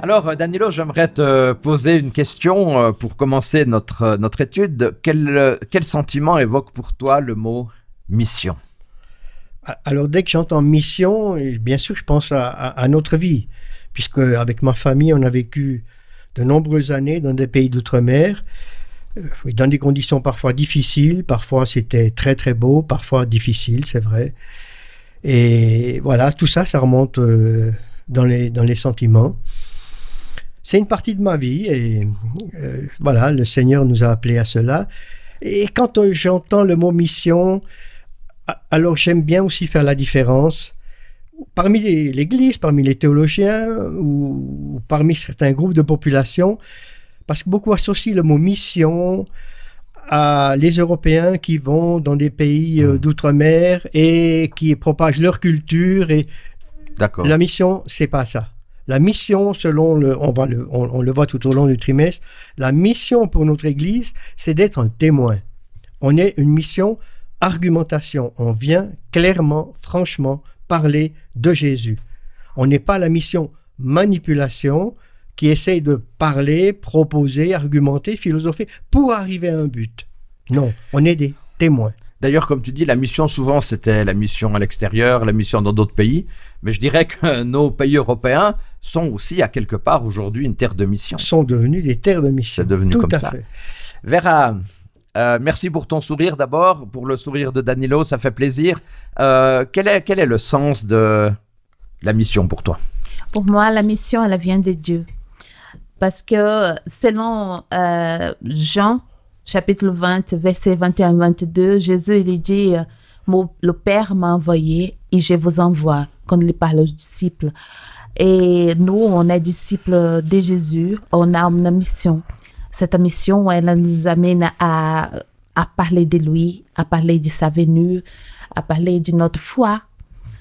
Alors, Danilo, j'aimerais te poser une question pour commencer notre étude. Quel sentiment évoque pour toi le mot mission? Alors, dès que j'entends mission, bien sûr, je pense à notre vie, puisque avec ma famille, on a vécu de nombreuses années dans des pays d'outre-mer, dans des conditions parfois difficiles, parfois c'était très très beau, parfois difficile, c'est vrai. Et voilà, tout ça, ça remonte dans les sentiments. C'est une partie de ma vie et voilà, le Seigneur nous a appelés à cela. Et quand j'entends le mot mission, alors j'aime bien aussi faire la différence parmi l'Église, parmi les théologiens ou parmi certains groupes de population, parce que beaucoup associent le mot mission à les Européens qui vont dans des pays d'outre-mer et qui propagent leur culture. Et D'accord. La mission, c'est pas ça. La mission, on le voit tout au long du trimestre, la mission pour notre Église, c'est d'être un témoin. On est une mission argumentation. On vient clairement, franchement, parler de Jésus. On n'est pas la mission manipulation qui essaye de parler, proposer, argumenter, philosopher pour arriver à un but. Non, on est des témoins. D'ailleurs, comme tu dis, la mission, souvent, c'était la mission à l'extérieur, la mission dans d'autres pays. Mais je dirais que nos pays européens sont aussi, à quelque part, aujourd'hui, une terre de mission. Sont devenus des terres de mission. C'est devenu tout comme à ça. Fait. Vera, merci pour ton sourire d'abord, pour le sourire de Danilo, ça fait plaisir. Quel est le sens de la mission pour toi? Pour moi, la mission, elle vient de Dieu. Parce que selon Jean, chapitre 20, versets 21-22, Jésus, il dit, le Père m'a envoyé et je vous envoie, quand il parle aux disciples. Et nous, on est disciples de Jésus, on a une mission. Cette mission, elle nous amène à parler de lui, à parler de sa venue, à parler de notre foi.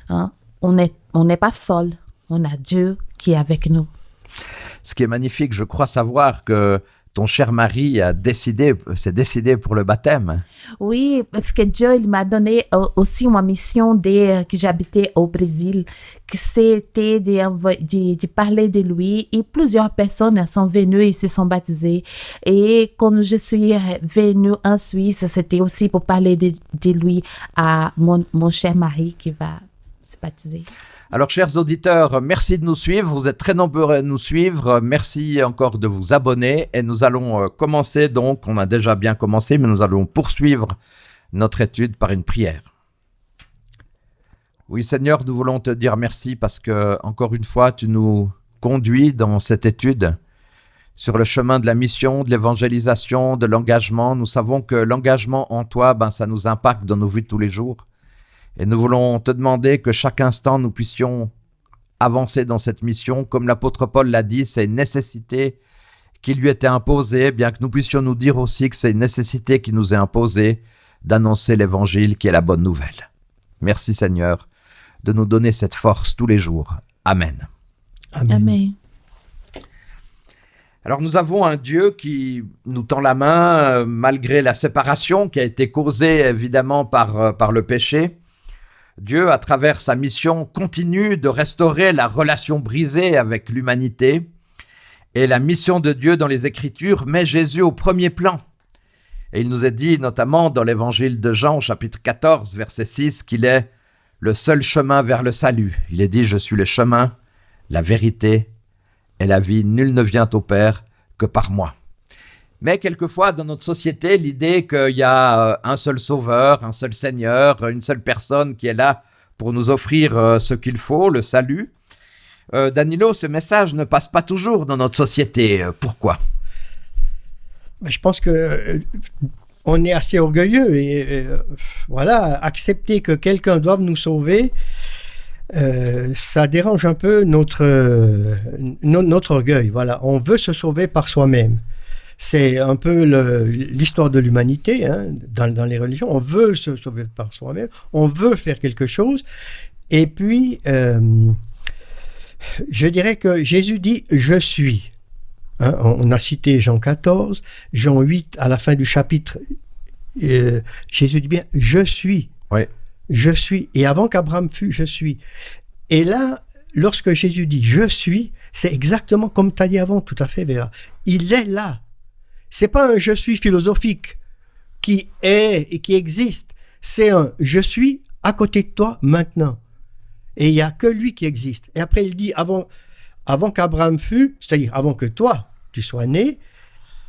Hein? On n'est pas seul, on a Dieu qui est avec nous. Ce qui est magnifique, je crois savoir que ton cher mari s'est décidé pour le baptême. Oui, parce que Dieu il m'a donné aussi une mission que j'habitais au Brésil, que c'était de parler de lui. Et plusieurs personnes sont venues et se sont baptisées. Et quand je suis venue en Suisse, c'était aussi pour parler de lui à mon cher mari qui va se baptiser. Alors, chers auditeurs, merci de nous suivre. Vous êtes très nombreux à nous suivre. Merci encore de vous abonner. Et nous allons commencer donc, on a déjà bien commencé, mais nous allons poursuivre notre étude par une prière. Oui, Seigneur, nous voulons te dire merci parce que, encore une fois, tu nous conduis dans cette étude sur le chemin de la mission, de l'évangélisation, de l'engagement. Nous savons que l'engagement en toi, ça nous impacte dans nos vies de tous les jours. Et nous voulons te demander que chaque instant, nous puissions avancer dans cette mission. Comme l'apôtre Paul l'a dit, c'est une nécessité qui lui était imposée, bien que nous puissions nous dire aussi que c'est une nécessité qui nous est imposée d'annoncer l'évangile qui est la bonne nouvelle. Merci Seigneur de nous donner cette force tous les jours. Amen. Amen. Amen. Alors nous avons un Dieu qui nous tend la main malgré la séparation qui a été causée évidemment par le péché. Dieu, à travers sa mission, continue de restaurer la relation brisée avec l'humanité. Et la mission de Dieu dans les Écritures met Jésus au premier plan. Et il nous est dit, notamment dans l'évangile de Jean, chapitre 14, verset 6, qu'il est le seul chemin vers le salut. Il est dit, je suis le chemin, la vérité et la vie. Nul ne vient au Père que par moi. Mais quelquefois, dans notre société, l'idée qu'il y a un seul sauveur, un seul Seigneur, une seule personne qui est là pour nous offrir ce qu'il faut, le salut. Danilo, ce message ne passe pas toujours dans notre société. Pourquoi ? Je pense que on est assez orgueilleux et voilà, accepter que quelqu'un doive nous sauver, ça dérange un peu notre orgueil. Voilà, on veut se sauver par soi-même. C'est un peu l'histoire de l'humanité, hein, dans les religions. On veut se sauver par soi-même, on veut faire quelque chose. Et puis, je dirais que Jésus dit « je suis ». Hein, on a cité Jean 14, Jean 8, à la fin du chapitre, Jésus dit bien « je suis ». Oui. Je suis. Et avant qu'Abraham fût, je suis. Et là, lorsque Jésus dit « je suis », c'est exactement comme tu as dit avant, tout à fait, Vera. Il est là. C'est pas un « je suis » philosophique qui est et qui existe. C'est un « je suis à côté de toi maintenant ». Et il n'y a que lui qui existe. Et après, il dit avant qu'Abraham fût, c'est-à-dire avant que toi, tu sois né.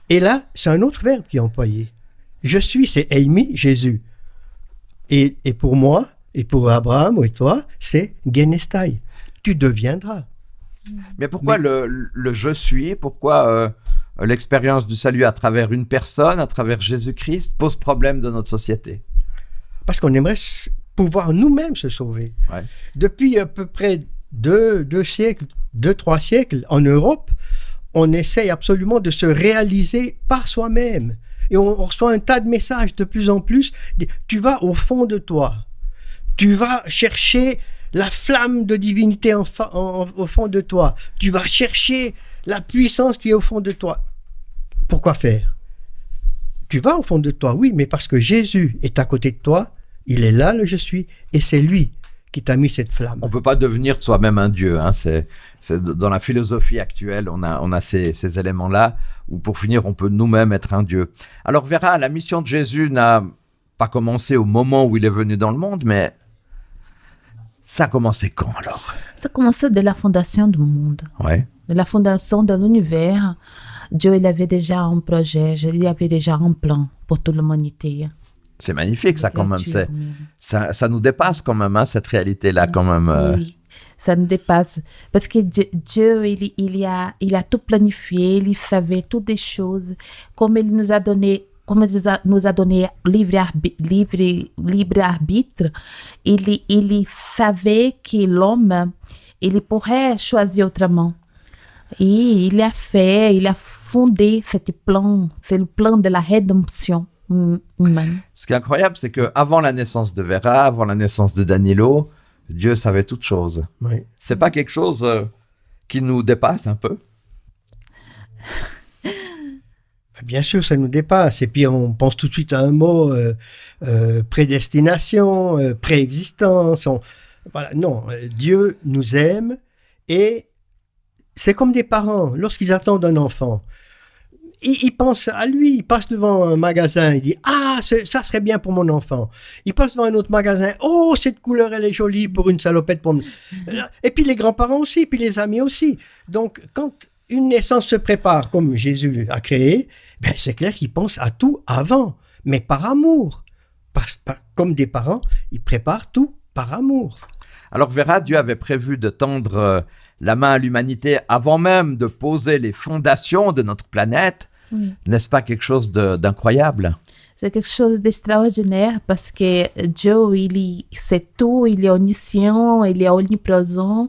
Et là, c'est un autre verbe qui est employé. Je suis, c'est Eimi, Jésus. Et pour moi, et pour Abraham et toi, c'est Genestai. Tu deviendras. Mais pourquoi le je suis, pourquoi l'expérience du salut à travers une personne, à travers Jésus-Christ, pose problème dans notre société? Parce qu'on aimerait pouvoir nous-mêmes se sauver. Ouais. Depuis à peu près 2 siècles, 2-3 siècles, en Europe, on essaye absolument de se réaliser par soi-même. Et on reçoit un tas de messages de plus en plus. Tu vas au fond de toi. Tu vas chercher la flamme de divinité au fond de toi. Tu vas chercher la puissance qui est au fond de toi. Pourquoi faire? Tu vas au fond de toi, oui, mais parce que Jésus est à côté de toi, il est là, le je suis, et c'est lui qui t'a mis cette flamme. On ne peut pas devenir soi-même un Dieu. Hein. C'est dans la philosophie actuelle, on a ces éléments-là, où pour finir, on peut nous-mêmes être un Dieu. Alors Vera, la mission de Jésus n'a pas commencé au moment où il est venu dans le monde, mais ça a commencé quand alors? Ça a commencé dès la fondation du monde, Ouais. de la fondation de l'univers. Dieu, il avait déjà un projet, il avait déjà un plan pour toute l'humanité. C'est magnifique, ça, quand même. Ça nous dépasse quand même, hein, cette réalité-là, quand même. Oui, ça nous dépasse. Parce que Dieu, il a tout planifié, il savait toutes les choses, comme il nous a donné, libre arbitre, il savait que l'homme, il pourrait choisir autrement. Et il a fondé ce plan, c'est le plan de la rédemption humaine. Ce qui est incroyable, c'est qu'avant la naissance de Vera, avant la naissance de Danilo, Dieu savait toutes choses. Oui. C'est pas quelque chose qui nous dépasse un peu? Bien sûr, ça nous dépasse. Et puis, on pense tout de suite à un mot, prédestination, préexistence. Voilà. Non, Dieu nous aime et c'est comme des parents, lorsqu'ils attendent un enfant. Ils pensent à lui, ils passent devant un magasin, ils disent « Ah, ça serait bien pour mon enfant ». Ils passent devant un autre magasin « Oh, cette couleur, elle est jolie pour une salopette pour... » Et puis les grands-parents aussi, puis les amis aussi. Donc, quand une naissance se prépare, comme Jésus a créé, ben, c'est clair qu'ils pensent à tout avant, mais par amour. Comme des parents, ils préparent tout par amour. Alors Vera, Dieu avait prévu de tendre la main à l'humanité avant même de poser les fondations de notre planète. Oui. N'est-ce pas quelque chose d'incroyable? C'est quelque chose d'extraordinaire parce que Dieu, il sait tout, il est omniscient, il est omniprésent,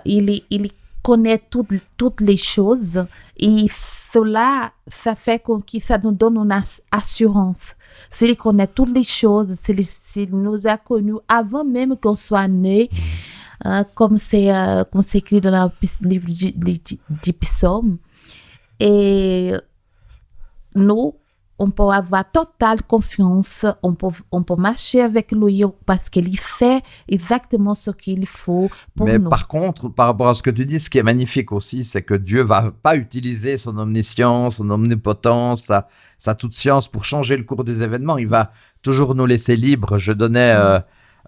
il connaît toutes les choses et cela, ça fait que ça nous donne une assurance. S'il connaît toutes les choses, s'il nous a connus avant même qu'on soit né, comme c'est écrit dans le livre du psaume. Et nous, on peut avoir totale confiance, on peut marcher avec lui parce qu'il fait exactement ce qu'il faut pour nous. Mais par contre, par rapport à ce que tu dis, ce qui est magnifique aussi, c'est que Dieu ne va pas utiliser son omniscience, son omnipotence, sa toute science pour changer le cours des événements. Il va toujours nous laisser libres. Je donnais,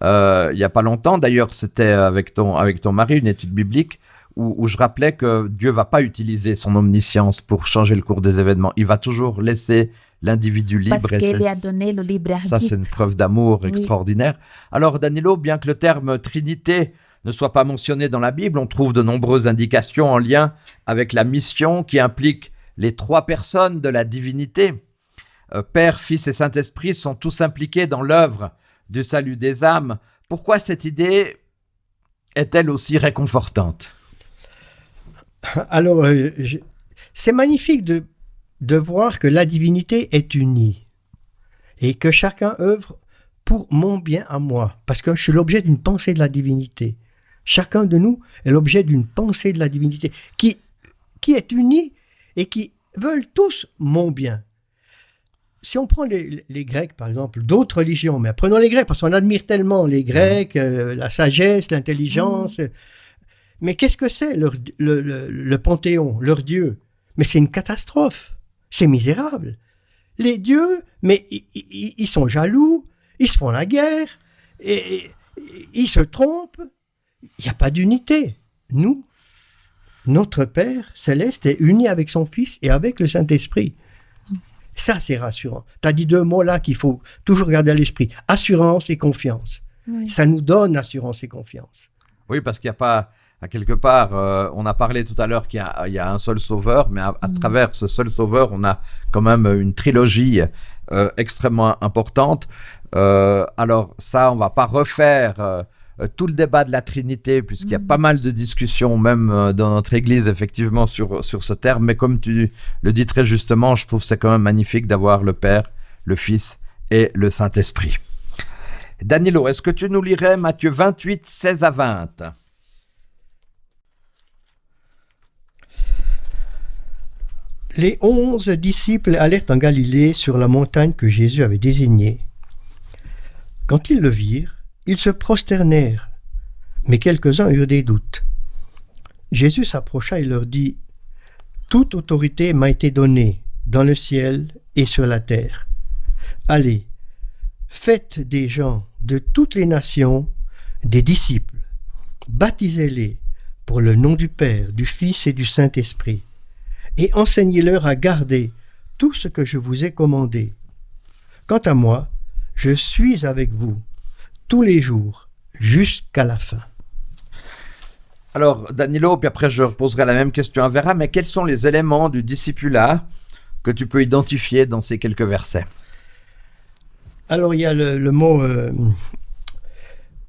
il n'y a pas longtemps, d'ailleurs, c'était avec ton mari, une étude biblique, où je rappelais que Dieu ne va pas utiliser son omniscience pour changer le cours des événements. Il va toujours laisser l'individu libre. Parce qu'il lui a donné le libre arbitre. Ça, c'est une preuve d'amour extraordinaire. Alors, Danilo, bien que le terme Trinité ne soit pas mentionné dans la Bible, on trouve de nombreuses indications en lien avec la mission qui implique les 3 personnes de la divinité. Père, Fils et Saint-Esprit sont tous impliqués dans l'œuvre du salut des âmes. Pourquoi cette idée est-elle aussi réconfortante? Alors, c'est magnifique de voir que la divinité est unie et que chacun œuvre pour mon bien à moi, parce que je suis l'objet d'une pensée de la divinité. Chacun de nous est l'objet d'une pensée de la divinité qui est unie et qui veulent tous mon bien. Si on prend les Grecs, par exemple, d'autres religions, mais prenons les Grecs, parce qu'on admire tellement les Grecs, la sagesse, l'intelligence, Mais qu'est-ce que c'est le Panthéon, leur Dieu? Mais c'est une catastrophe. C'est misérable. Les dieux, mais ils sont jaloux, ils se font la guerre, et ils se trompent. Il n'y a pas d'unité. Nous, notre Père céleste est uni avec son Fils et avec le Saint-Esprit. Ça, c'est rassurant. Tu as dit 2 mots là qu'il faut toujours garder à l'esprit. Assurance et confiance. Oui. Ça nous donne assurance et confiance. Oui, parce qu'il n'y a pas, à quelque part, on a parlé tout à l'heure qu'il y a un seul sauveur, mais à travers ce seul sauveur, on a quand même une trilogie extrêmement importante. Alors ça, on ne va pas refaire tout le débat de la Trinité, puisqu'il y a pas mal de discussions, même dans notre Église, effectivement, sur ce terme. Mais comme tu le dis très justement, je trouve que c'est quand même magnifique d'avoir le Père, le Fils et le Saint-Esprit. Danilo, est-ce que tu nous lirais Matthieu 28, 16 à 20 ? Les 11 disciples allèrent en Galilée sur la montagne que Jésus avait désignée. Quand ils le virent, ils se prosternèrent, mais quelques-uns eurent des doutes. Jésus s'approcha et leur dit : « Toute autorité m'a été donnée dans le ciel et sur la terre. Allez, faites des gens de toutes les nations des disciples. Baptisez-les pour le nom du Père, du Fils et du Saint-Esprit, et enseignez-leur à garder tout ce que je vous ai commandé. Quant à moi, je suis avec vous tous les jours, jusqu'à la fin. » Alors, Danilo, puis après je reposerai la même question à Vera, mais quels sont les éléments du discipulat que tu peux identifier dans ces quelques versets ? Alors, il y a le mot...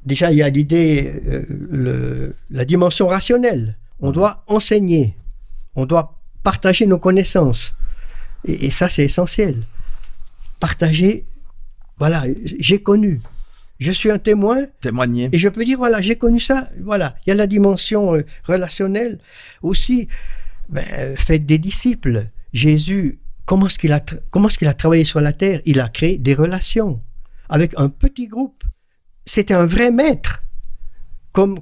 déjà, il y a l'idée, la dimension rationnelle. On doit enseigner, on doit partager nos connaissances. Et ça, c'est essentiel. Partager, voilà, j'ai connu. Je suis un témoin. Témoigner. Et je peux dire, voilà, j'ai connu ça. Voilà, il y a la dimension relationnelle aussi. Faites des disciples. Jésus, comment est-ce qu'il a travaillé sur la terre? Il a créé des relations avec un petit groupe. C'était un vrai maître, comme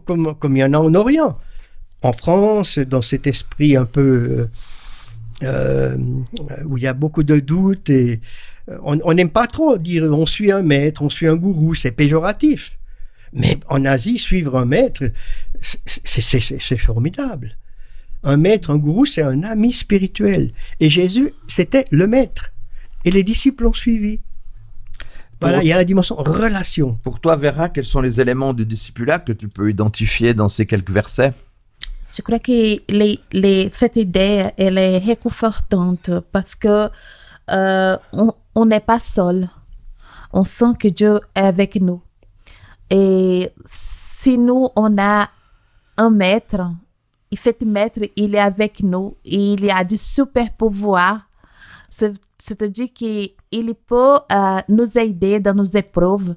il y en a en Orient. En France, dans cet esprit un peu où il y a beaucoup de doutes et on n'aime pas trop dire on suit un maître, on suit un gourou, c'est péjoratif. Mais en Asie, suivre un maître, c'est formidable. Un maître, un gourou, c'est un ami spirituel. Et Jésus, c'était le maître. Et les disciples l'ont suivi. Voilà, il y a la dimension relation. Pour toi, Vera, quels sont les éléments du discipulat que tu peux identifier dans ces quelques versets ? Je crois que cette idée, elle est réconfortante parce que on n'est pas seul. On sent que Dieu est avec nous. Et si nous, on a un maître, et cet maître, il est avec nous, et il a du super pouvoir, c'est-à-dire qu'il peut nous aider dans nos épreuves.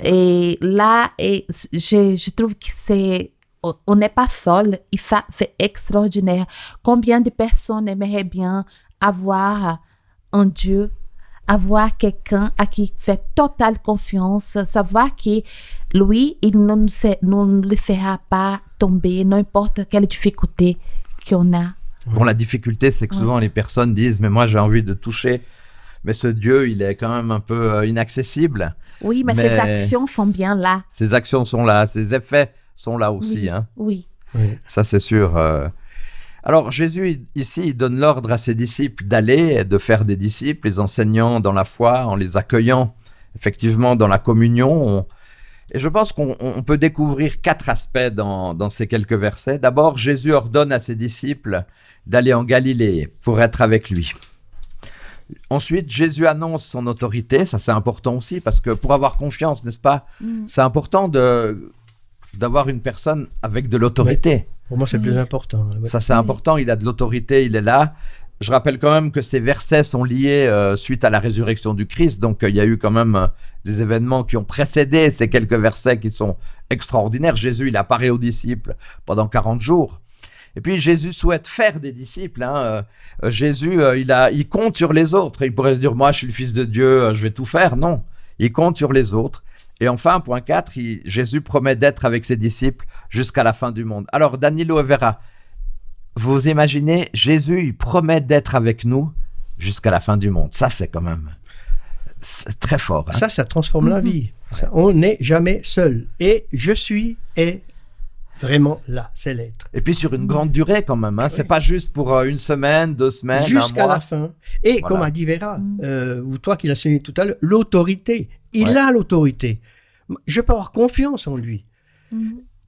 Et là, je trouve que on n'est pas seul, et ça, c'est extraordinaire. Combien de personnes aimeraient bien avoir un Dieu, avoir quelqu'un à qui fait totale confiance, savoir que lui, il ne le fera pas tomber, n'importe quelle difficulté qu'on a. Bon, la difficulté, c'est que souvent les personnes disent « mais moi j'ai envie de toucher ». Mais ce Dieu, il est quand même un peu inaccessible. Oui, mais ses actions sont bien là. Ses actions sont là, ses effets sont là aussi. Oui, hein. Oui. Ça, c'est sûr. Alors, Jésus, ici, il donne l'ordre à ses disciples d'aller, de faire des disciples, les enseignant dans la foi, en les accueillant, effectivement, dans la communion. Et je pense qu'on peut découvrir 4 aspects dans ces quelques versets. D'abord, Jésus ordonne à ses disciples d'aller en Galilée pour être avec lui. Ensuite, Jésus annonce son autorité. Ça, c'est important aussi, parce que pour avoir confiance, n'est-ce pas, c'est important d'avoir une personne avec de l'autorité. Oui. Pour moi, c'est le plus important. Ça, c'est important. Il a de l'autorité, il est là. Je rappelle quand même que ces versets sont liés suite à la résurrection du Christ. Donc, il y a eu quand même des événements qui ont précédé ces quelques versets qui sont extraordinaires. Jésus, il apparaît aux disciples pendant 40 jours. Et puis, Jésus souhaite faire des disciples. Jésus, il compte sur les autres. Il pourrait se dire, moi, je suis le Fils de Dieu, je vais tout faire. Non, il compte sur les autres. Et enfin, point 4, Jésus promet d'être avec ses disciples jusqu'à la fin du monde. Alors, Danilo et Vera, vous imaginez, Jésus, il promet d'être avec nous jusqu'à la fin du monde. Ça, c'est quand même très fort. Hein? Ça transforme la vie. Ça, on n'est jamais seul. Et je suis est vraiment là, c'est l'être. Et puis sur une grande durée quand même. Hein? C'est pas juste pour une semaine, 2 semaines, jusqu'à un mois. La fin. Et comme a dit Vera, ou toi qui l'as souligné tout à l'heure, l'autorité. Il a l'autorité. Je peux avoir confiance en lui.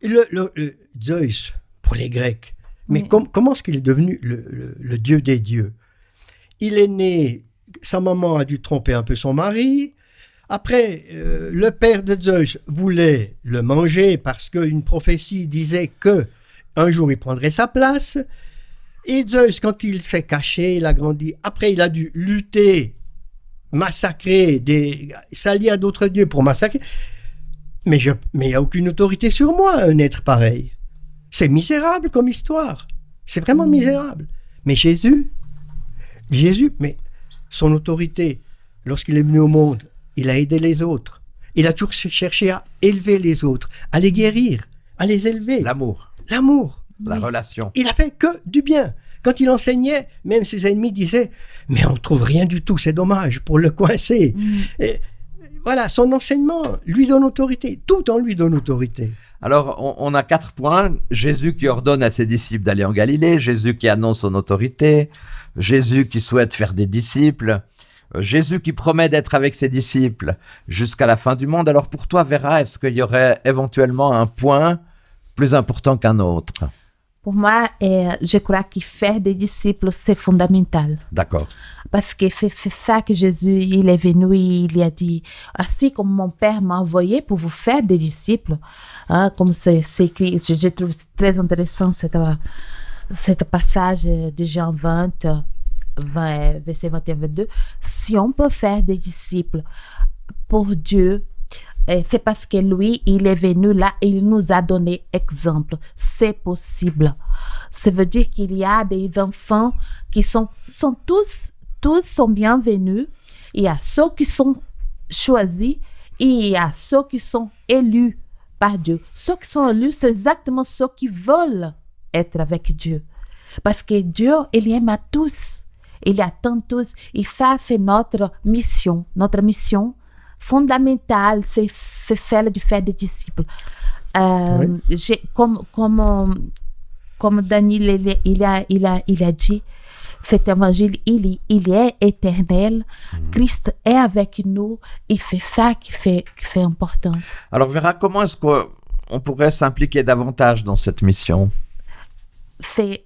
Le Zeus, pour les Grecs. Mais comment est-ce qu'il est devenu le dieu des dieux? Il est né, sa maman a dû tromper un peu son mari. Après, le père de Zeus voulait le manger parce qu'une prophétie disait que un jour il prendrait sa place. Et Zeus, quand il s'est caché, il a grandi. Après, il a dû lutter, massacrer, s'allier à d'autres dieux pour massacrer. Mais il n'y a aucune autorité sur moi, un être pareil. C'est misérable comme histoire. C'est vraiment misérable. Mais Jésus, mais son autorité, lorsqu'il est venu au monde, il a aidé les autres. Il a toujours cherché à élever les autres, à les guérir, à les élever. L'amour. La relation. Il a fait que du bien. Quand il enseignait, même ses ennemis disaient « Mais on ne trouve rien du tout, c'est dommage pour le coincer. » Voilà, son enseignement lui donne autorité. Tout en lui donne autorité. Alors, on a 4 points. Jésus qui ordonne à ses disciples d'aller en Galilée. Jésus qui annonce son autorité. Jésus qui souhaite faire des disciples. Jésus qui promet d'être avec ses disciples jusqu'à la fin du monde. Alors pour toi, Vera, est-ce qu'il y aurait éventuellement un point plus important qu'un autre? Pour moi, je crois que faire des disciples, c'est fondamental. D'accord. Parce que c'est ça que Jésus, il est venu, il a dit, ainsi comme mon Père m'a envoyé pour vous faire des disciples, hein, comme c'est écrit, je trouve très intéressant ce passage de Jean 20, verset 21-22. Si on peut faire des disciples pour Dieu, c'est parce que lui, il est venu là et il nous a donné exemple. C'est possible. Ça veut dire qu'il y a des enfants qui sont tous sont bienvenus. Il y a ceux qui sont choisis et il y a ceux qui sont élus par Dieu. Ceux qui sont élus, c'est exactement ceux qui veulent être avec Dieu. Parce que Dieu, il aime à tous. Il attend tous. Et ça, c'est notre mission. Notre mission fondamentale, c'est faire des disciples. Comme Daniel il a dit, cet évangile, il est éternel. Christ est avec nous et c'est ça qui fait important. Alors Vera, comment est-ce qu'on pourrait s'impliquer davantage dans cette mission?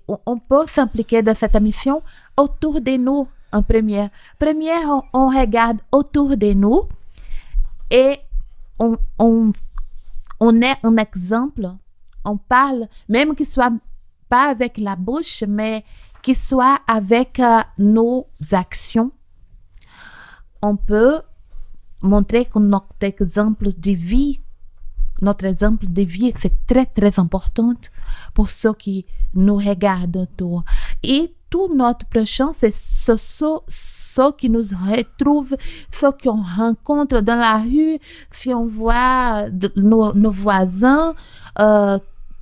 On peut s'impliquer dans cette mission autour de nous en première. Première, on regarde autour de nous et on est un exemple. On parle, même qu'il soit pas avec la bouche, mais qu'il soit avec nos actions. On peut montrer que notre exemple de vie, c'est très, très important pour ceux qui nous regardent autour. Et tout notre prochain, c'est ceux qui nous retrouvent, ceux qu'on rencontre dans la rue, si on voit nos voisins,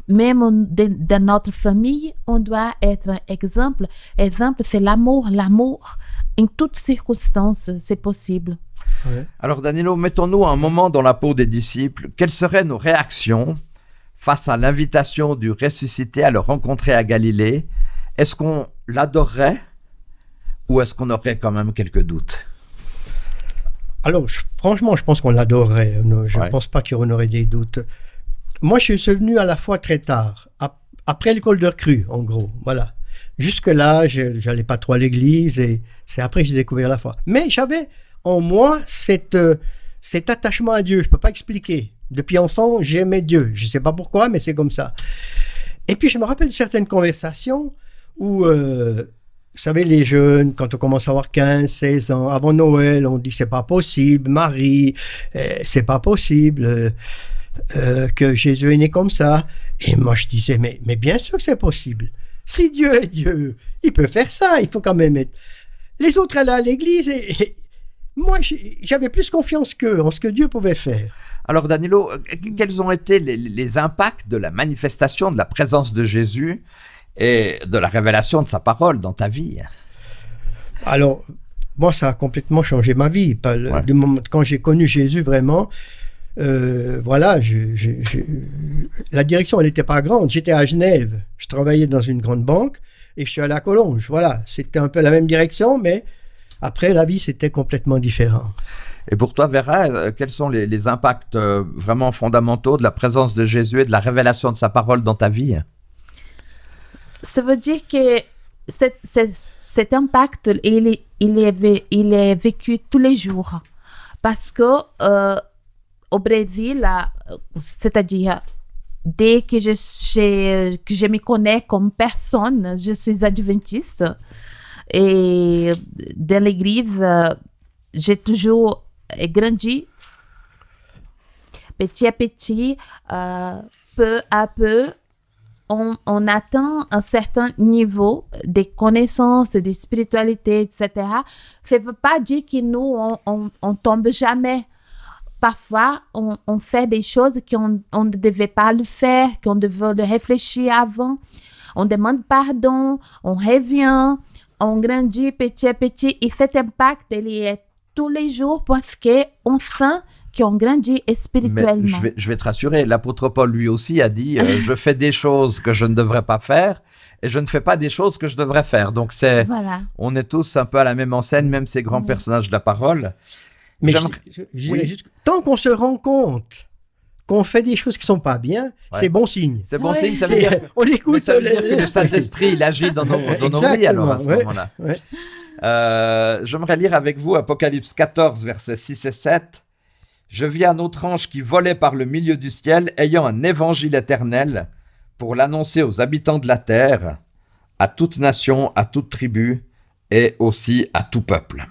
même de notre famille, on doit être un exemple. Exemple, c'est l'amour. L'amour, en toutes circonstances, c'est possible. Ouais. Alors Danilo, mettons-nous un moment dans la peau des disciples. Quelles seraient nos réactions face à l'invitation du ressuscité à le rencontrer à Galilée? Est-ce qu'on l'adorerait ou est-ce qu'on aurait quand même quelques doutes? Alors, franchement, je pense qu'on l'adorerait. Je ne pense pas qu'il y en aurait des doutes. Moi, je suis venu à la foi très tard, après l'école de recrue, en gros. Voilà. Jusque-là, je n'allais pas trop à l'église et c'est après que j'ai découvert la foi. Mais j'avais en moi cet attachement à Dieu. Je ne peux pas expliquer. Depuis enfant, j'aimais Dieu. Je ne sais pas pourquoi, mais c'est comme ça. Et puis, je me rappelle certaines conversations où, vous savez, les jeunes, quand on commence à avoir 15, 16 ans, avant Noël, on dit c'est pas possible, Marie, c'est pas possible que Jésus est né comme ça. Et moi, je disais, mais bien sûr que c'est possible. Si Dieu est Dieu, il peut faire ça, il faut quand même être... Les autres allaient à l'église et moi, j'avais plus confiance qu'eux en ce que Dieu pouvait faire. Alors Danilo, quels ont été les impacts de la manifestation de la présence de Jésus et de la révélation de sa parole dans ta vie? Alors, moi, ça a complètement changé ma vie. Du moment, quand j'ai connu Jésus vraiment, voilà, la direction, elle n'était pas grande. J'étais à Genève, je travaillais dans une grande banque et je suis allé à Collonges. Voilà, c'était un peu la même direction, mais après, la vie, c'était complètement différent. Et pour toi, Vera, quels sont les impacts vraiment fondamentaux de la présence de Jésus et de la révélation de sa parole dans ta vie? Ça veut dire que cet impact, il est vécu tous les jours. Parce que au Brésil, c'est-à-dire dès que je me connais comme personne, je suis adventiste. Et dans l'église, j'ai toujours grandi petit à petit, peu à peu. On atteint un certain niveau de connaissances, de spiritualité, etc. Ça ne veut pas dire que nous, on tombe jamais. Parfois, on fait des choses qu'on ne devait pas le faire, qu'on devait réfléchir avant. On demande pardon, on revient, on grandit petit à petit. Et cet impact, il est tous les jours parce qu'on sent qu'on grandit spirituellement. Mais je vais te rassurer, l'apôtre Paul lui aussi a dit je fais des choses que je ne devrais pas faire et je ne fais pas des choses que je devrais faire. Donc voilà. On est tous un peu à la même enseigne, même ces grands personnages de la parole. Mais juste, tant qu'on se rend compte qu'on fait des choses qui ne sont pas bien, c'est bon signe. C'est bon signe, ça veut dire on écoute ça veut dire que le Saint-Esprit il agit dans nos vies alors à ce moment-là. Ouais. J'aimerais lire avec vous Apocalypse 14, versets 6 et 7. Je vis un autre ange qui volait par le milieu du ciel, ayant un évangile éternel pour l'annoncer aux habitants de la terre, à toute nation, à toute tribu et aussi à tout peuple.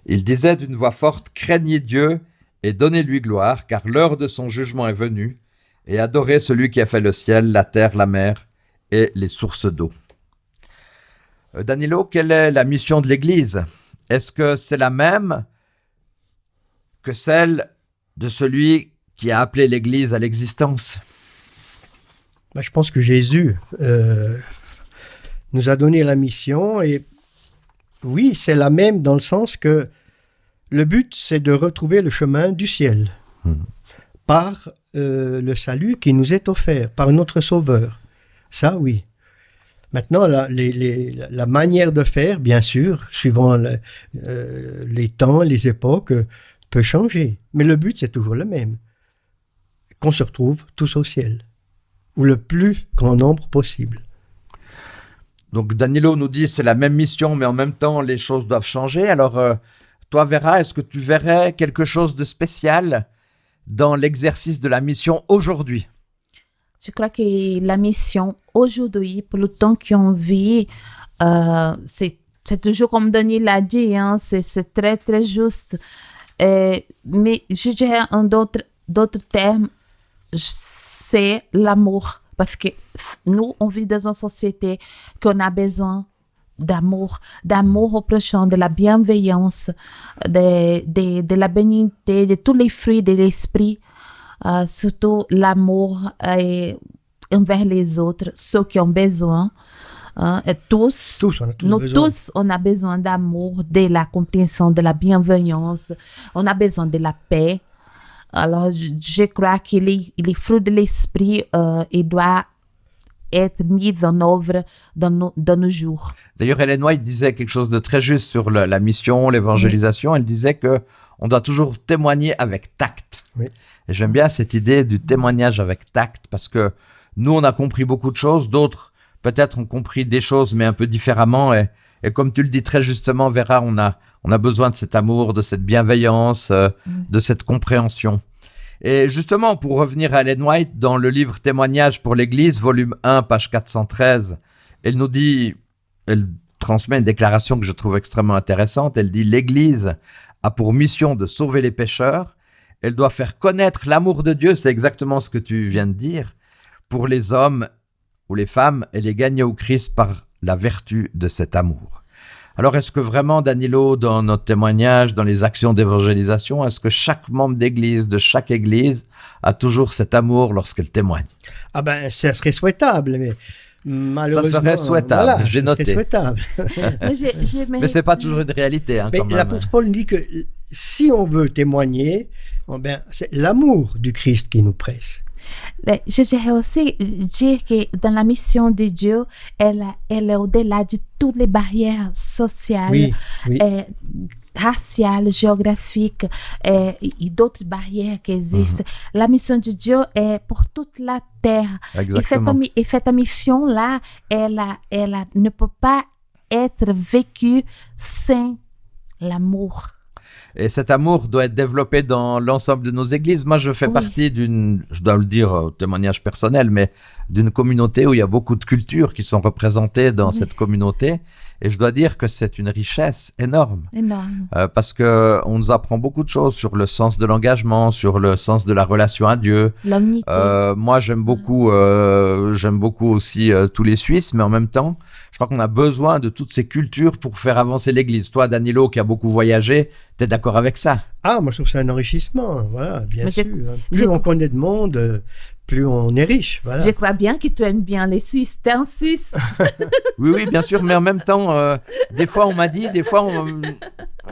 Il disait d'une voix forte, craignez Dieu et donnez-lui gloire, car l'heure de son jugement est venue, et adorez celui qui a fait le ciel, la terre, la mer et les sources d'eau. Danilo, quelle est la mission de l'Église? Est-ce que c'est la même que celle de celui qui a appelé l'Église à l'existence? Je pense que Jésus nous a donné la mission et oui, c'est la même dans le sens que le but, c'est de retrouver le chemin du ciel par le salut qui nous est offert, par notre Sauveur. Ça, oui. Maintenant, la manière de faire, bien sûr, suivant les temps, les époques, peut changer. Mais le but, c'est toujours le même. Qu'on se retrouve tous au ciel, ou le plus grand nombre possible. Donc Danilo nous dit c'est la même mission, mais en même temps, les choses doivent changer. Alors, toi, Vera, est-ce que tu verrais quelque chose de spécial dans l'exercice de la mission aujourd'hui? Je crois que la mission aujourd'hui, pour le temps qu'on vit, c'est toujours comme Denis l'a dit, hein, c'est très, très juste. Mais je dirais en d'autres termes, c'est l'amour. Parce que nous, on vit dans une société qu'on a besoin d'amour au prochain, de la bienveillance, de la bénignité, de tous les fruits de l'esprit, surtout l'amour envers les autres, ceux qui ont besoin. Et tous, on a besoin d'amour, de la compréhension, de la bienveillance. On a besoin de la paix. Alors, je crois que les fruits de l'esprit, ils doivent être mis en œuvre dans nos jours. D'ailleurs, Ellen White disait quelque chose de très juste sur la mission, l'évangélisation. Oui. Elle disait qu'on doit toujours témoigner avec tact. Oui. Et j'aime bien cette idée du témoignage avec tact parce que nous, on a compris beaucoup de choses. D'autres, peut-être, ont compris des choses, mais un peu différemment. Et comme tu le dis très justement, Vera, on a besoin de cet amour, de cette bienveillance, de cette compréhension. Et justement, pour revenir à Ellen White, dans le livre Témoignages pour l'Église, volume 1, page 413, elle transmet une déclaration que je trouve extrêmement intéressante. Elle dit « L'Église a pour mission de sauver les pécheurs. Elle doit faire connaître l'amour de Dieu, c'est exactement ce que tu viens de dire, pour les hommes ou les femmes et les gagner au Christ par la vertu de cet amour. » Alors, est-ce que vraiment, Danilo, dans notre témoignage, dans les actions d'évangélisation, est-ce que chaque membre d'église, de chaque église, a toujours cet amour lorsqu'elle témoigne? Ah ben, ça serait souhaitable, mais malheureusement... Ça serait souhaitable, voilà, j'ai noté. Ça serait souhaitable. Mais c'est pas toujours une réalité, hein, Mais quand même. l'apôtre Paul nous dit que si on veut témoigner, ben, c'est l'amour du Christ qui nous presse. Je dirais aussi dire que dans la mission de Dieu, elle est au-delà de toutes les barrières sociales, Oui, oui. raciales, géographiques et d'autres barrières qui existent. La mission de Dieu est pour toute la terre. Exactement. Et cette mission-là, elle ne peut pas être vécue sans l'amour. Et cet amour doit être développé dans l'ensemble de nos églises. Moi, je fais partie je dois le dire au témoignage personnel, mais d'une communauté où il y a beaucoup de cultures qui sont représentées dans cette communauté. Et je dois dire que c'est une richesse énorme. Énorme. Parce qu'on nous apprend beaucoup de choses sur le sens de l'engagement, sur le sens de la relation à Dieu. L'unité. Moi, j'aime beaucoup aussi tous les Suisses, mais en même temps, je crois qu'on a besoin de toutes ces cultures pour faire avancer l'Église. Toi, Danilo, qui a beaucoup voyagé, tu es d'accord avec ça? Ah, moi je trouve que c'est un enrichissement, voilà, bien sûr. Plus on connaît de monde, plus on est riche, voilà. Je crois bien que tu aimes bien les Suisses. T'es un Suisse. Oui, bien sûr, mais en même temps, des fois on m'a dit,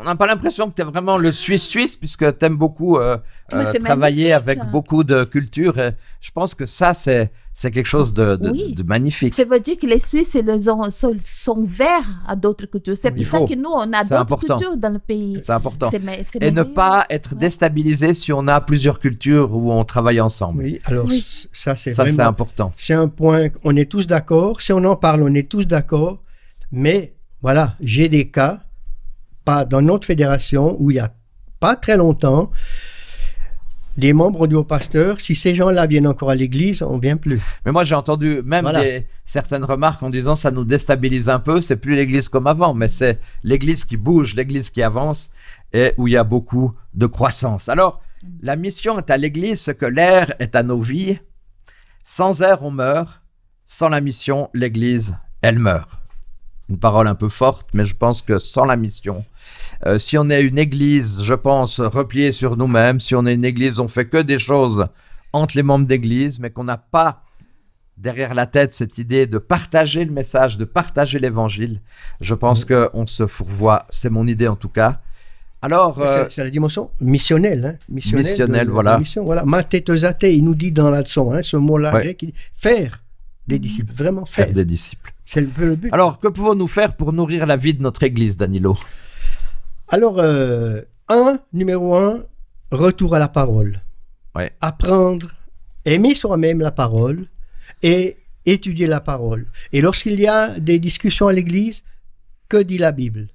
on n'a pas l'impression que tu es vraiment le Suisse, puisque tu aimes beaucoup travailler avec beaucoup de cultures. Et je pense que ça, c'est quelque chose de magnifique. Ça veut dire que les Suisses sont ouverts à d'autres cultures. C'est pour ça que nous, on a d'autres cultures dans le pays. C'est important. Et ne pas être déstabilisé si on a plusieurs cultures où on travaille ensemble. Oui, alors ça, c'est important. C'est un point, on est tous d'accord. Si on en parle, on est tous d'accord. Mais voilà, j'ai des cas, pas dans notre fédération, où il n'y a pas très longtemps, des membres ont dit au pasteur, si ces gens-là viennent encore à l'église, on ne vient plus. Mais moi, j'ai entendu même certaines remarques en disant ça nous déstabilise un peu, c'est plus l'église comme avant, mais c'est l'église qui bouge, l'église qui avance et où il y a beaucoup de croissance. Alors, la mission est à l'église ce que l'air est à nos vies. Sans air, on meurt. Sans la mission, l'église, elle meurt. Une parole un peu forte, mais je pense que sans la mission, si on est une église, je pense, repliée sur nous-mêmes, si on est une église, on fait que des choses entre les membres d'église, mais qu'on n'a pas derrière la tête cette idée de partager le message, de partager l'évangile, je pense qu'on se fourvoie. C'est mon idée en tout cas. Alors, c'est la dimension missionnelle. Hein, missionnelle, voilà. Mission, voilà. Matétosate, il nous dit dans la leçon, ce mot-là grec, il dit faire des disciples, vraiment faire des disciples. C'est le but. Alors, que pouvons-nous faire pour nourrir la vie de notre église, Danilo? Alors, numéro 1, retour à la parole. Ouais. Apprendre, aimer soi-même la parole et étudier la parole. Et lorsqu'il y a des discussions à l'église, que dit la Bible?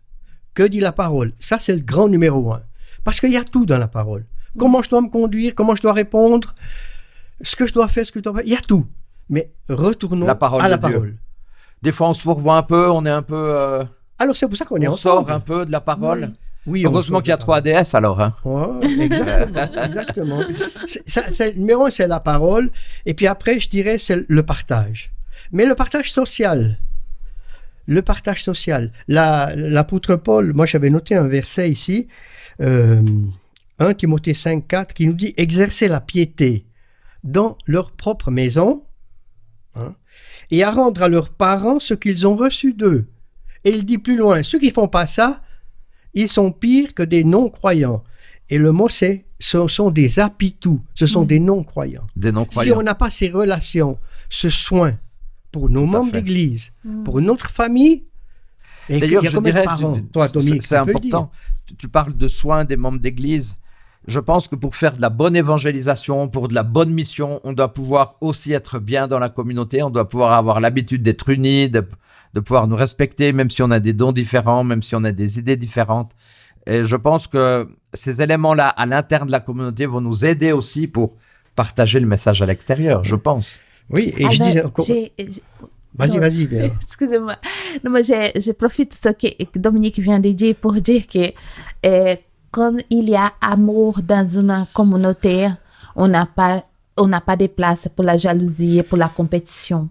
Que dit la parole? Ça, c'est le grand numéro 1. Parce qu'il y a tout dans la parole. Comment je dois me conduire, comment je dois répondre, ce que je dois faire, ce que je dois faire. Il y a tout. Mais retournons à la parole. Des fois, on se fourvoie un peu, on est un peu... Alors, c'est pour ça qu'on est ensemble. On sort un peu de la parole. Oui, heureusement qu'il y a 3 ADS, alors. Hein. Ouais, exactement. Numéro 1, c'est la parole. Et puis après, je dirais, c'est le partage. Mais le partage social. L'apôtre Paul, moi, j'avais noté un verset ici, 1 Timothée 5,4, qui nous dit « Exercer la piété dans leur propre maison, et à rendre à leurs parents ce qu'ils ont reçu d'eux. » Et il dit plus loin, ceux qui ne font pas ça, ils sont pires que des non-croyants. Et le mot, ce sont des apitous, ce sont des non-croyants. Des non-croyants. Si on n'a pas ces relations, ce soin pour nos membres d'église, pour notre famille, et d'ailleurs, je dirais, c'est important. Tu parles de soins des membres d'église. Je pense que pour faire de la bonne évangélisation, pour de la bonne mission, on doit pouvoir aussi être bien dans la communauté, on doit pouvoir avoir l'habitude d'être unis, de pouvoir nous respecter, même si on a des dons différents, même si on a des idées différentes. Et je pense que ces éléments-là, à l'interne de la communauté, vont nous aider aussi pour partager le message à l'extérieur, je pense. Oui, et je disais encore... Vas-y, bien. Excusez-moi. Non, moi, je profite de ce que Dominique vient de dire pour dire que quand il y a amour dans une communauté, on n'a pas de place pour la jalousie et pour la compétition.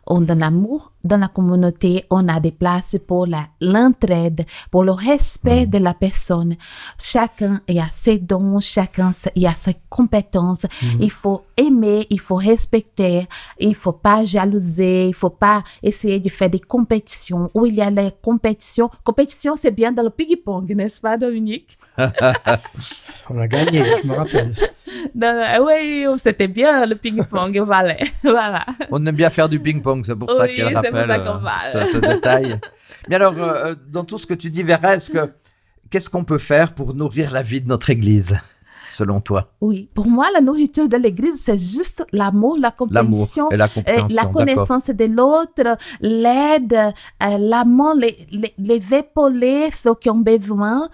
On donne amour dans la communauté, on a des places pour l'entraide, pour le respect de la personne. Chacun a ses dons, chacun a ses compétences. Il faut aimer, il faut respecter, il faut pas jalouser, il faut pas essayer de faire des compétitions. Où il y a les compétitions. Compétition, c'est bien dans le ping-pong, n'est-ce pas, Dominique? On a gagné, je me rappelle. Oui, c'était bien le ping-pong, voilà. On aime bien faire du ping-pong, c'est pour ça Oui, qu'elle c'est pour rappelle ça qu'on parle. ce détail. Mais alors, dans tout ce que tu dis, Vera, qu'est-ce qu'on peut faire pour nourrir la vie de notre Église, selon toi? Oui, pour moi, la nourriture de l'Église, c'est juste l'amour, la compréhension, L'amour et la compréhension, la connaissance de l'autre, l'aide, l'amour, les épauler ceux qui ont besoin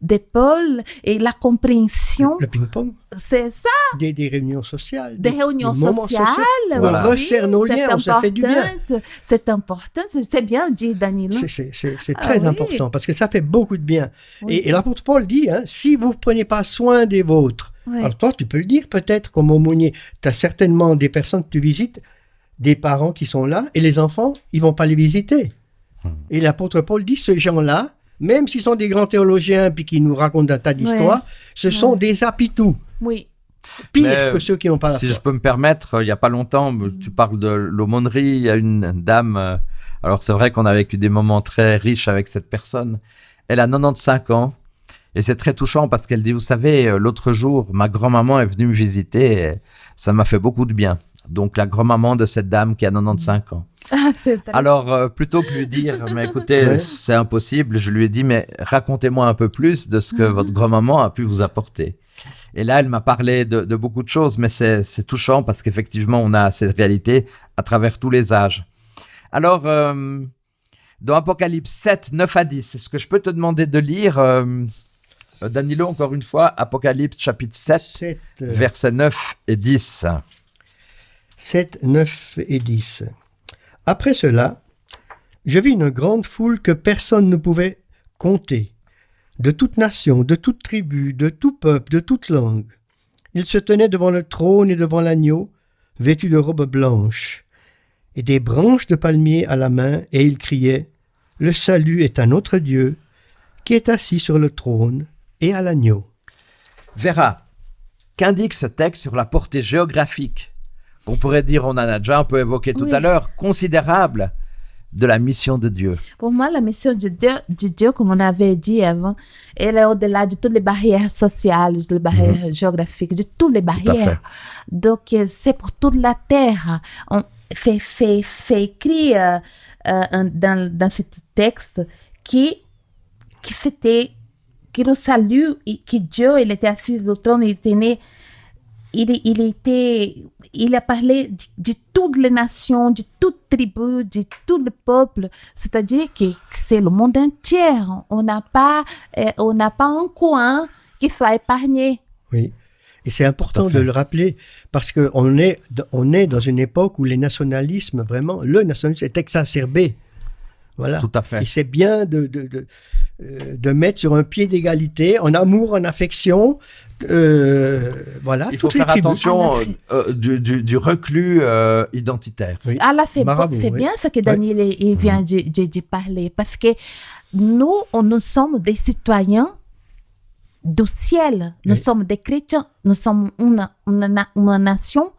d'épaules et la compréhension. Le ping-pong. C'est ça. Des réunions sociales. Des réunions moments sociales. Voilà. On resserre nos liens, on se fait du bien. C'est important, c'est bien dit, Danilo. C'est très important parce que ça fait beaucoup de bien. Oui. Et l'apôtre Paul dit, si vous ne prenez pas soin des vôtres, alors toi, tu peux le dire peut-être comme aumônier, tu as certainement des personnes que tu visites, des parents qui sont là, et les enfants, ils ne vont pas les visiter. Et l'apôtre Paul dit, ces gens-là, même s'ils sont des grands théologiens puis qui nous racontent un tas d'histoires, ce sont des apitous. Oui. Pire que ceux qui n'ont pas la foi. Si je peux me permettre, il n'y a pas longtemps, tu parles de l'aumônerie, il y a une dame, alors c'est vrai qu'on a vécu des moments très riches avec cette personne, elle a 95 ans, et c'est très touchant parce qu'elle dit, vous savez, l'autre jour, ma grand-maman est venue me visiter, et ça m'a fait beaucoup de bien. Donc la grand-maman de cette dame qui a 95 ans. Alors, plutôt que lui dire, mais écoutez, c'est impossible, je lui ai dit, mais racontez-moi un peu plus de ce que votre grand-maman a pu vous apporter. Et là, elle m'a parlé de beaucoup de choses, mais c'est touchant parce qu'effectivement, on a cette réalité à travers tous les âges. Alors, dans Apocalypse 7, 9 à 10, est-ce que je peux te demander de lire, Danilo, encore une fois, Apocalypse chapitre 7, versets 9 et 10. 7, 9 et 10. Après cela, je vis une grande foule que personne ne pouvait compter, de toute nation, de toute tribu, de tout peuple, de toute langue. Ils se tenaient devant le trône et devant l'agneau, vêtus de robes blanches, et des branches de palmier à la main, et ils criaient, « Le salut est à notre Dieu, qui est assis sur le trône et à l'agneau. » Vera, qu'indique ce texte sur la portée géographique, qu'on pourrait dire, on en a déjà un peu évoqué tout à l'heure, considérable de la mission de Dieu? Pour moi, la mission de Dieu, comme on avait dit avant, elle est au-delà de toutes les barrières sociales, de les barrières géographiques, de toutes les barrières. Donc, c'est pour toute la terre. On fait écrire dans ce texte qui le salut, et que Dieu, il était assis sur le trône, il a parlé de toutes les nations, de toutes tribus, de tous les peuples. C'est-à-dire que c'est le monde entier. On n'a pas un coin qui soit épargné. Oui. Et c'est important de le rappeler parce qu'on est dans une époque où le nationalisme est exacerbé. Voilà. Tout à fait. Et c'est bien de mettre sur un pied d'égalité, en amour, en affection. Voilà. Il faut faire attention du reclus identitaire. Oui. Ah là, c'est bien ce que Daniel il vient de parler, parce que nous sommes des citoyens du ciel, nous sommes des chrétiens, nous sommes une nation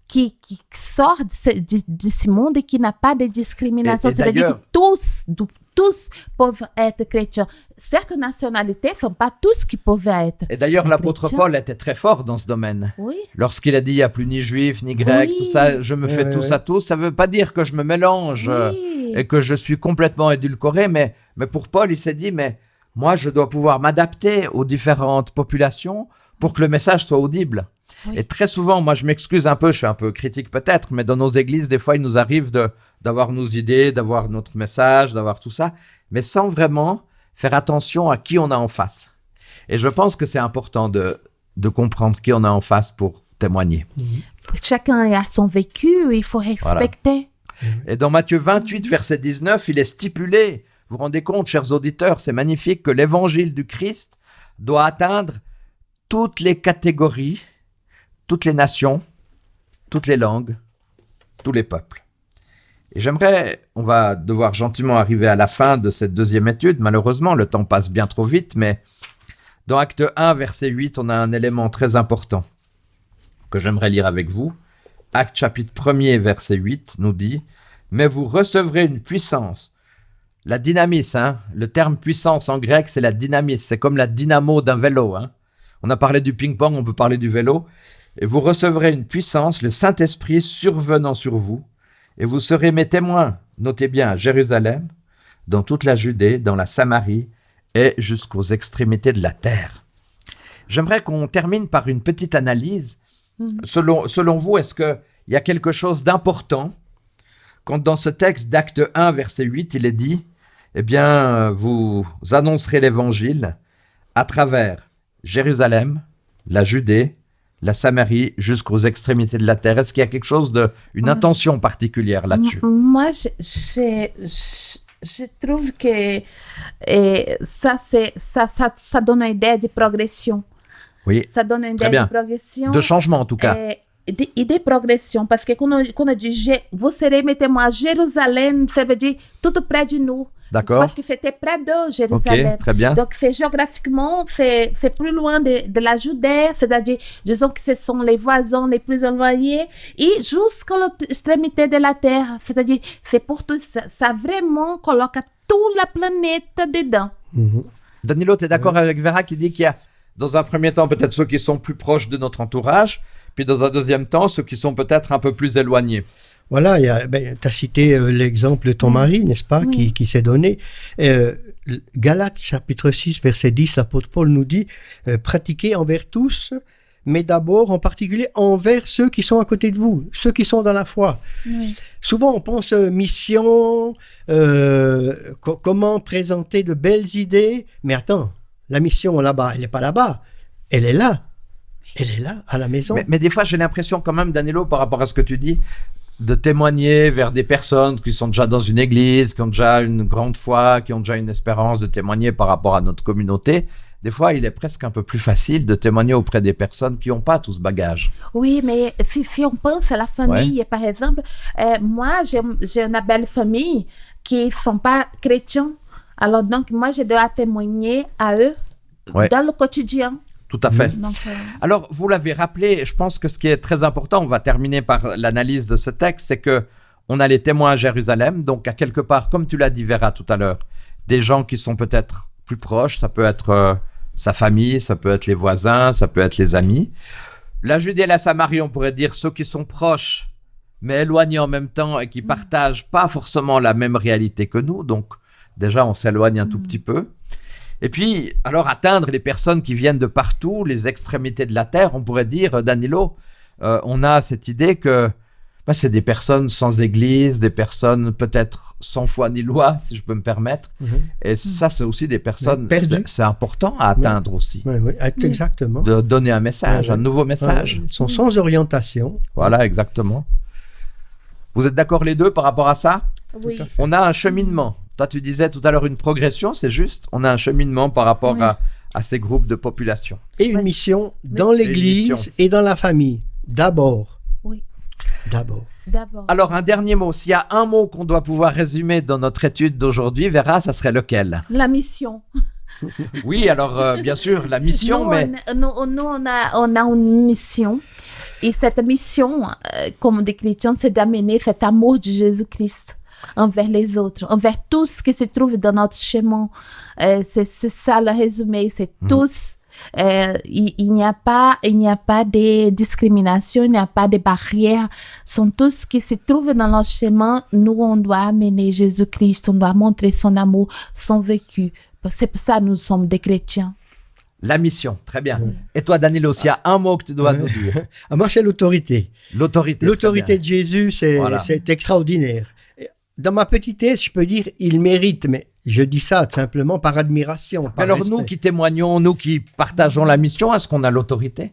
qui sort de ce monde et qui n'a pas de discrimination. C'est-à-dire que tous peuvent être chrétiens. Certaines nationalités ne sont pas tous qui peuvent être. Et d'ailleurs, l'apôtre Paul était très fort dans ce domaine. Oui. Lorsqu'il a dit, il n'y a plus ni juif, ni grec, tout ça, je me fais tous à tous. Ça ne veut pas dire que je me mélange et que je suis complètement édulcoré, mais pour Paul, il s'est dit, mais moi, je dois pouvoir m'adapter aux différentes populations pour que le message soit audible. Oui. Et très souvent, moi je m'excuse un peu, je suis un peu critique peut-être, mais dans nos églises, des fois, il nous arrive d'avoir nos idées, d'avoir notre message, d'avoir tout ça, mais sans vraiment faire attention à qui on a en face. Et je pense que c'est important de comprendre qui on a en face pour témoigner. Chacun a son vécu, il faut respecter. Voilà. Et dans Matthieu 28, verset 19, il est stipulé, vous vous rendez compte, chers auditeurs, c'est magnifique, que l'évangile du Christ doit atteindre toutes les catégories, toutes les nations, toutes les langues, tous les peuples. Et on va devoir gentiment arriver à la fin de cette deuxième étude. Malheureusement, le temps passe bien trop vite, mais dans Acte 1, verset 8, on a un élément très important que j'aimerais lire avec vous. Acte chapitre 1er, verset 8 nous dit « Mais vous recevrez une puissance ». La dynamis, le terme puissance en grec, c'est la dynamis. C'est comme la dynamo d'un vélo. On a parlé du ping-pong, on peut parler du vélo. Et vous recevrez une puissance, le Saint-Esprit survenant sur vous, et vous serez mes témoins, notez bien, à Jérusalem, dans toute la Judée, dans la Samarie et jusqu'aux extrémités de la terre. J'aimerais qu'on termine par une petite analyse. Selon vous, est-ce qu'il y a quelque chose d'important quand dans ce texte d'Acte 1, verset 8, il est dit « Eh bien, vous annoncerez l'Évangile à travers Jérusalem, la Judée, la Samarie jusqu'aux extrémités de la terre ». Est-ce qu'il y a quelque chose une intention particulière là-dessus? Moi, je trouve que ça donne une idée de progression. Oui, ça donne une idée de progression. De changement en tout cas. Et de progression, parce que quand on dit « Vous serez mes témoins à Jérusalem », ça veut dire tout près de nous. D'accord. Parce que c'était près de Jérusalem. Ok, très bien. Donc, c'est géographiquement, c'est plus loin de la Judée, c'est-à-dire, disons que ce sont les voisins les plus éloignés, et jusqu'à l'extrémité de la terre, c'est-à-dire, c'est pour tout ça. Ça vraiment coloque toute la planète dedans. Danilo, tu es d'accord avec Vera qui dit qu'il y a, dans un premier temps, peut-être ceux qui sont plus proches de notre entourage, puis dans un deuxième temps, ceux qui sont peut-être un peu plus éloignés. Voilà, tu as cité l'exemple de ton mari, n'est-ce pas, qui s'est donné. Galates chapitre 6, verset 10, l'apôtre Paul nous dit pratiquez envers tous, mais d'abord en particulier envers ceux qui sont à côté de vous, ceux qui sont dans la foi. Oui. Souvent on pense mission, comment présenter de belles idées, mais attends, la mission là-bas, elle n'est pas là-bas, elle est là. Elle est là, à la maison. Mais des fois, j'ai l'impression quand même, Danilo, par rapport à ce que tu dis, de témoigner vers des personnes qui sont déjà dans une église, qui ont déjà une grande foi, qui ont déjà une espérance, de témoigner par rapport à notre communauté. Des fois, il est presque un peu plus facile de témoigner auprès des personnes qui n'ont pas tout ce bagage. Oui, mais si on pense à la famille, par exemple, moi, j'ai une belle famille qui ne sont pas chrétiens. Alors, donc, moi, je dois témoigner à eux dans le quotidien. Tout à fait. Donc, alors, vous l'avez rappelé, je pense que ce qui est très important, on va terminer par l'analyse de ce texte, c'est qu'on a les témoins à Jérusalem, donc à quelque part, comme tu l'as dit Vera tout à l'heure, des gens qui sont peut-être plus proches, ça peut être sa famille, ça peut être les voisins, ça peut être les amis. La Judée et la Samarie, on pourrait dire ceux qui sont proches, mais éloignés en même temps et qui partagent pas forcément la même réalité que nous, donc déjà on s'éloigne un tout petit peu. Et puis, alors atteindre les personnes qui viennent de partout, les extrémités de la terre, on pourrait dire, Danilo, on a cette idée que c'est des personnes sans église, des personnes peut-être sans foi ni loi, si je peux me permettre. Et ça, c'est aussi des personnes, c'est important à atteindre aussi. Oui, exactement. De donner un message, un nouveau message. Ils sont sans orientation. Voilà, exactement. Vous êtes d'accord les deux par rapport à ça? Oui. On a un cheminement. Toi, tu disais tout à l'heure une progression, c'est juste. On a un cheminement par rapport à ces groupes de population. Et une mission dans l'église et dans la famille. D'abord. Oui. D'abord. Alors, un dernier mot. S'il y a un mot qu'on doit pouvoir résumer dans notre étude d'aujourd'hui, Vera, ça serait lequel? La mission. Oui, alors, bien sûr, la mission, mais... Nous, on a une mission. Et cette mission, comme des chrétiens, c'est d'amener cet amour de Jésus-Christ envers les autres, envers tout ce qui se trouve dans notre chemin. C'est ça le résumé, c'est tous. Il n'y a pas de discrimination, il n'y a pas de barrières. Sont tous qui se trouvent dans notre chemin. Nous, on doit amener Jésus-Christ, on doit montrer son amour, son vécu. C'est pour ça que nous sommes des chrétiens. La mission, très bien. Et toi, Danilo, s'il y a un mot que tu dois nous dire? Moi, c'est l'autorité. L'autorité de Jésus, c'est extraordinaire. Dans ma petitesse, je peux dire, il mérite, mais je dis ça simplement par admiration. Par alors respect. Nous qui témoignons, nous qui partageons la mission, est-ce qu'on a l'autorité?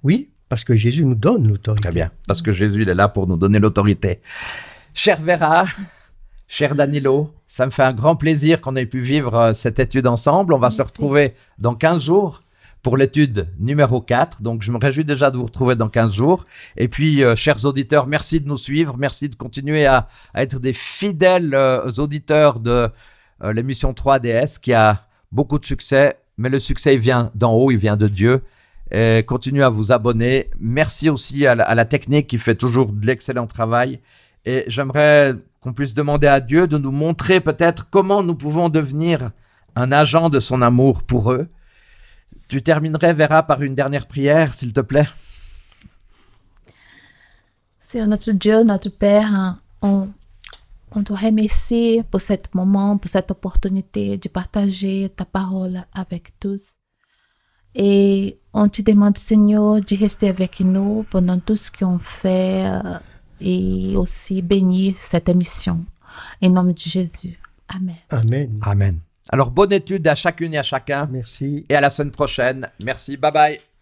Oui, parce que Jésus nous donne l'autorité. Très bien, parce que Jésus il est là pour nous donner l'autorité. Cher Vera, cher Danilo, ça me fait un grand plaisir qu'on ait pu vivre cette étude ensemble. On va se retrouver dans 15 jours pour l'étude numéro 4. Donc, je me réjouis déjà de vous retrouver dans 15 jours. Et puis, chers auditeurs, merci de nous suivre. Merci de continuer à être des fidèles auditeurs de l'émission 3DS qui a beaucoup de succès. Mais le succès, il vient d'en haut, il vient de Dieu. Et continuez à vous abonner. Merci aussi à la technique qui fait toujours de l'excellent travail. Et j'aimerais qu'on puisse demander à Dieu de nous montrer peut-être comment nous pouvons devenir un agent de son amour pour eux. Tu terminerais, Vera, par une dernière prière, s'il te plaît. Seigneur notre Dieu, notre Père, on te remercie pour ce moment, pour cette opportunité de partager ta parole avec tous. Et on te demande, Seigneur, de rester avec nous pendant tout ce qu'on fait et aussi bénir cette émission. Au nom de Jésus. Amen. Amen. Amen. Alors, bonne étude à chacune et à chacun. Merci. Et à la semaine prochaine. Merci. Bye bye.